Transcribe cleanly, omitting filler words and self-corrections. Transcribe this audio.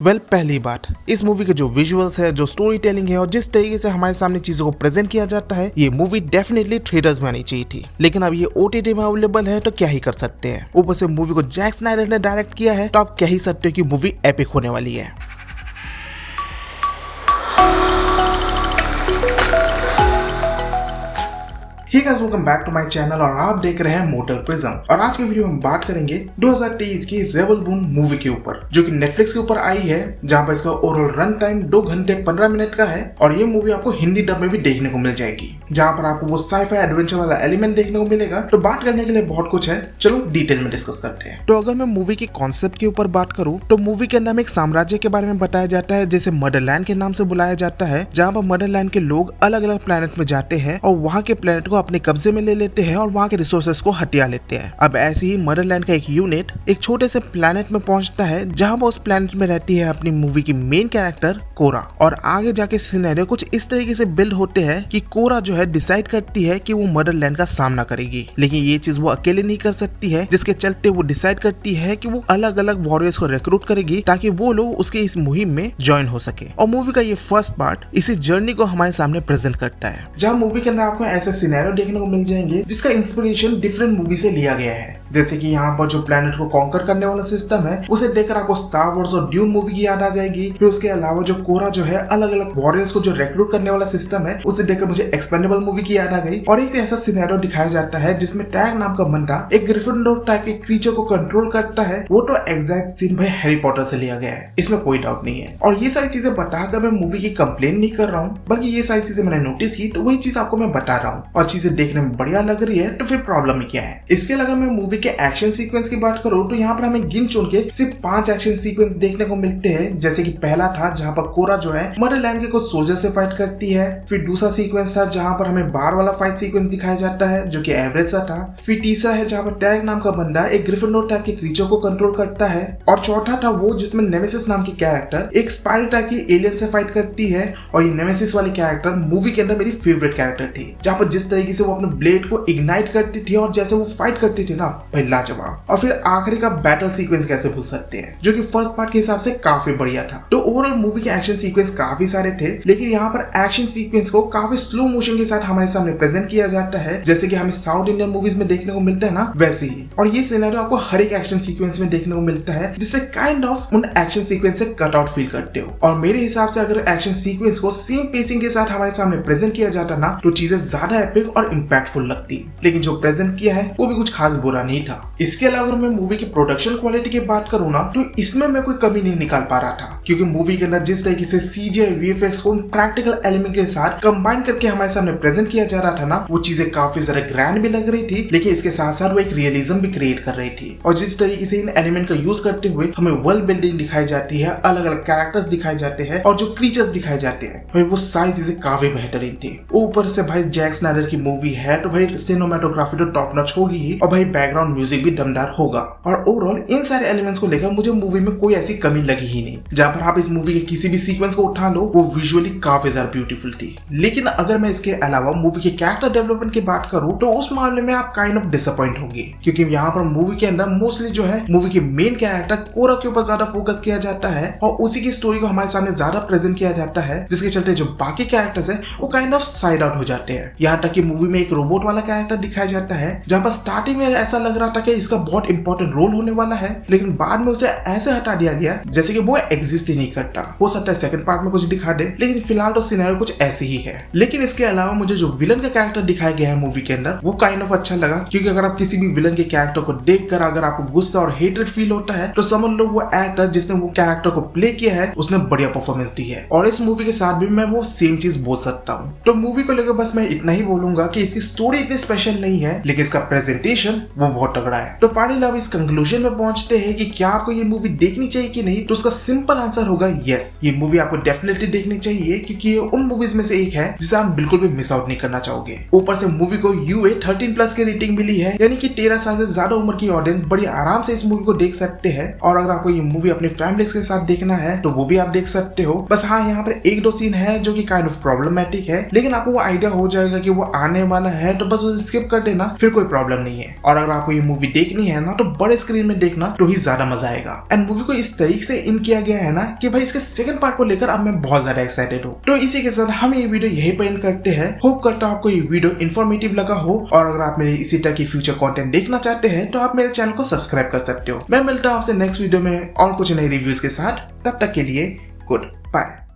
पहली बात, इस मूवी के जो विजुअल्स है, जो स्टोरी टेलिंग है और जिस तरीके से हमारे सामने चीजों को प्रेजेंट किया जाता है, ये मूवी डेफिनेटली थिएटर्स में आनी चाहिए थी। लेकिन अब ये OTT में अवेलेबल है तो क्या ही कर सकते हैं। ऊपर से मूवी को जैक स्नाइडर ने डायरेक्ट किया है, तो आप कह ही सकते हो कि मूवी एपिक होने वाली है। Hey guys, welcome back to my channel और आप देख रहे हैं मोटल प्रिज्म। और आज के वीडियो में बात करेंगे 2023 की रेबल बून मूवी के ऊपर, जो कि नेटफ्लिक्स के ऊपर आई है, जहां पर इसका ओवरऑल रन टाइम 2 घंटे 15 मिनट का है। और ये मूवी आपको हिंदी डब में भी देखने को मिल जाएगी, जहां पर आपको वो साइफाई एडवेंचर वाला एलिमेंट देखने को मिलेगा। तो बात करने के लिए बहुत कुछ है, चलो डिटेल में डिस्कस करते हैं। तो अगर मैं मूवी के कॉन्सेप्ट के ऊपर बात करूं, तो मूवी के अंदर एक साम्राज्य के बारे में बताया जाता है, जैसे मदरलैंड के नाम से बुलाया जाता है, जहां पर मदरलैंड के लोग अलग अलग प्लेनेट में जाते हैं और वहां के प्लेनेट को अपने कब्जे में लेते हैं और वहां के रिसोर्सेस को हटिया लेते हैं। अब ऐसे ही मदरलैंड का एक यूनिट एक छोटे से प्लेनेट में पहुंचता है, जहां पर उस प्लेनेट में रहती है अपनी मूवी की मेन कैरेक्टर कोरा। और आगे जाके सिनेरियो कुछ इस तरीके से बिल्ड होते हैं कि कोरा जो है डिसाइड करती है कि वो मदरलैंड का सामना करेगी, लेकिन ये चीज वो अकेले नहीं कर सकती है, जिसके चलते वो डिसाइड करती है कि वो अलग अलग वॉरियर्स को रिक्रूट करेगी ताकि वो लोग उसके इस मुहिम में ज्वाइन हो सके। और मूवी का ये फर्स्ट पार्ट इसी जर्नी को हमारे सामने प्रेजेंट करता है, जहाँ मूवी के अंदर आपको ऐसे सिनेरियो देखने को मिल जाएंगे जिसका इंस्पिरेशन डिफरेंट मूवी से लिया गया है। जैसे कि यहाँ पर जो प्लेनेट को कॉन्कर करने वाला सिस्टम है, उसे देखकर आपको स्टार वॉर्स और ड्यून मूवी की याद आ जाएगी। फिर उसके अलावा जो कोरा जो है अलग अलग वॉरियर्स को जो रिक्रूट करने वाला सिस्टम है, उसे देखकर मुझे एक्सपेंडेबल मूवी की याद आ गई। और एक ऐसा सिनेरियो दिखाया जाता है जिसमें टैग नाम का बंदा एक ग्रिफिंडोर टाइप के क्रीचर को कंट्रोल करता है। वो तो एग्जैक्ट सीन भाई हैरी पॉटर से लिया गया है, इसमें कोई डाउट नहीं है। और ये सारी चीजें बताकर मैं मूवी की कंप्लेन नहीं कर रहा हूँ, बल्कि ये सारी चीजें मैंने नोटिस की तो वही चीज आपको मैं बता रहा हूँ। और चीजें देखने में बढ़िया लग रही है तो फिर प्रॉब्लम क्या है। इसके अलावा मैं मूवी के एक्शन सीक्वेंस की बात करूं तो यहाँ पर हमें गिन चुन के सिर्फ 5 एक्शन सीक्वेंस देखने को मिलते हैं। जैसे कि पहला था जहाँ पर कोरा जो है मदरलैंड के कुछ सोल्जर से फाइट करती है। फिर दूसरा सीक्वेंस था जहाँ पर हमें बार वाला फाइट सीक्वेंस दिखाया जाता है, जो कि एवरेज सा था। फिर तीसरा है जहाँ पर टैग नाम का बंदा एक ग्रिफिंडोर टाइप के क्रीचर को कंट्रोल करता है। और चौथा था वो जिसमें नेमेसिस नाम की कैरेक्टर एक स्पाइडर टाइप की एलियन से फाइट करती है। और ये नेमेसिस वाली कैरेक्टर मूवी के अंदर मेरी फेवरेट कैरेक्टर थी, जहाँ पर जिस तरीके से वो अपने ब्लेड को इग्नाइट करती थी और जैसे वो फाइट करती थी ना भाई, लाजवाब। और फिर आखिरी का बैटल सीक्वेंस कैसे भूल सकते हैं, जो कि फर्स्ट पार्ट के हिसाब से काफी बढ़िया था। तो ओवरऑल मूवी के एक्शन सीक्वेंस काफी सारे थे, लेकिन यहाँ पर एक्शन सीक्वेंस को काफी स्लो मोशन के साथ हमारे सामने प्रेजेंट किया जाता है, जैसे कि हमें साउथ इंडियन मूवीज में देखने को मिलता है ना, वैसे ही। और ये सिनेरियो आपको हर एक एक्शन सीक्वेंस में देखने को मिलता है, जिससे काइंड ऑफ उन एक्शन सीक्वेंस से कट आउट फील करते हो। और मेरे हिसाब से अगर एक्शन सीक्वेंस को सेम पेसिंग के साथ हमारे सामने प्रेजेंट किया जाता ना, तो चीजें ज्यादा एपिक और इम्पैक्टफुल लगती। लेकिन जो प्रेजेंट किया है वो भी कुछ खास बुरा नहीं था। इसके अलावा अगर मैं मूवी की प्रोडक्शन क्वालिटी की बात करूँ ना, तो इसमें मैं कोई कमी नहीं निकाल पा रहा था, क्योंकि मूवी के अंदर जिस तरीके से CGI VFX को प्रैक्टिकल एलिमेंट के साथ कंबाइन करके हमारे सामने प्रेजेंट किया जा रहा था ना, वो चीजें काफी ज्यादा ग्रैंड भी लग रही थी, लेकिन इसके साथ साथ वो एक रियलिज्म भी क्रिएट कर रही थी। और जिस तरीके से इन एलिमेंट का यूज करते हुए हमें वर्ल्ड बिल्डिंग दिखाई जाती है, अलग अलग कैरेक्टर्स दिखाए जाते हैं और जो क्रीचर्स दिखाए जाते हैं, भाई वो सारी चीजें काफी बेहतरीन थी। ऊपर से भाई जैक स्नाइडर की मूवी है तो भाई सिनेमेटोग्राफी तो टॉप नॉच होगी ही, और भाई बैकग्राउंड म्यूजिक भी दमदार होगा। और ओवरऑल इन सारे एलिमेंट्स को लेकर मुझे मूवी में कोई ऐसी कमी लगी ही नहीं। जहां पर आप इस मूवी के किसी भी सीक्वेंस को उठा लो, वो विजुअली काफी ज्यादा ब्यूटीफुल थी। लेकिन अगर मैं इसके अलावा मूवी के कैरेक्टर डेवलपमेंट की बात करूं, तो उस मामले में आप काइंड ऑफ डिसअपॉइंट होंगे, क्योंकि यहाँ पर मूवी के अंदर मोस्टली जो है मूवी के मेन कैरेक्टर कोरा के ऊपर ज्यादा फोकस किया जाता है और उसी की स्टोरी को हमारे सामने ज्यादा प्रेजेंट किया जाता है, जिसके चलते जो बाकी कैरेक्टर्स है वो काइंड ऑफ साइड आउट हो जाते हैं। यहाँ तक कि मूवी में एक रोबोट वाला कैरेक्टर दिखाया जाता है, जहाँ पर स्टार्टिंग में ऐसा लग रहा था कि इसका बहुत इंपॉर्टेंट रोल होने वाला है, लेकिन बाद में उसे ऐसे हटा दिया गया जैसे कि वो एग्जिस्ट ही नहीं करता। हो सकता है सेकंड पार्ट में कुछ दिखा दे, लेकिन फिलहाल तो सिनेरियो कुछ ऐसे ही है। लेकिन इसके अलावा मुझे जो विलन का कैरेक्टर दिखाया गया है मूवी के अंदर, वो काइंड ऑफ अच्छा लगा, क्योंकि अगर आप किसी भी विलन के कैरेक्टर को देखकर अगर आपको गुस्सा और हेट्रेड फील होता है, तो समझ लो वो एक्टर जिसने वो कैरेक्टर को प्ले किया है उसने बढ़िया परफॉर्मेंस दी है। और इस मूवी के साथ भी मैं वो सेम चीज बोल सकता हूँ। तो मूवी को लेकर बस मैं इतना ही बोलूंगा कि इसकी स्टोरी इतनी स्पेशल नहीं है, लेकिन इसका प्रेजेंटेशन वो बहुत तगड़ा है। तो फाइनली अब इस कंक्लूजन में पहुंचते हैं कि क्या आपको ये मूवी देखनी चाहिए कि नहीं, तो उसका सिंपल आंसर होगा यस। ये मूवी आपको डेफिनेटली देखनी चाहिए, क्योंकि ये उन मूवीज में से एक है जिसे आप बिल्कुल भी मिस आउट नहीं करना चाहोगे। ऊपर से मूवी को UA 13+ की रेटिंग मिली है, यानी कि 13 साल से ज्यादा उम्र की ऑडियंस बड़ी आराम से इस मूवी को देख सकते हैं। और अगर आपको ये मूवी अपनी फैमिली के साथ देखना है तो वो भी आप देख सकते हो। बस हाँ, यहाँ पर 1-2 सीन है जो कि काइंड ऑफ प्रॉब्लमेटिक है, लेकिन आपको वो आइडिया हो जाएगा कि वो आने वाला है, तो बस उसे स्किप कर देना, फिर कोई प्रॉब्लम नहीं है। और अगर आपको ये ये मूवी देखनी है ना तो बड़े स्क्रीन में देखना तो ही ज्यादा मजा आएगा। एंड मूवी को इस तरीके से इन किया गया है ना कि भाई इसके सेकंड पार्ट को लेकर अब मैं बहुत ज्यादा एक्साइटेड हूँ। तो इसी के साथ हम ये वीडियो यही पर एंड करते हैं। होप करता हूँ आपको ये वीडियो इन्फॉर्मेटिव लगा हो, और अगर आप मेरे इसी तरह की फ्यूचर कंटेंट देखना चाहते हैं तो आप मेरे चैनल को सब्सक्राइब कर सकते हो। मैं मिलता हूँ आपसे नेक्स्ट वीडियो में और कुछ नए रिव्यूज के साथ। तब तक के लिए गुड बाय।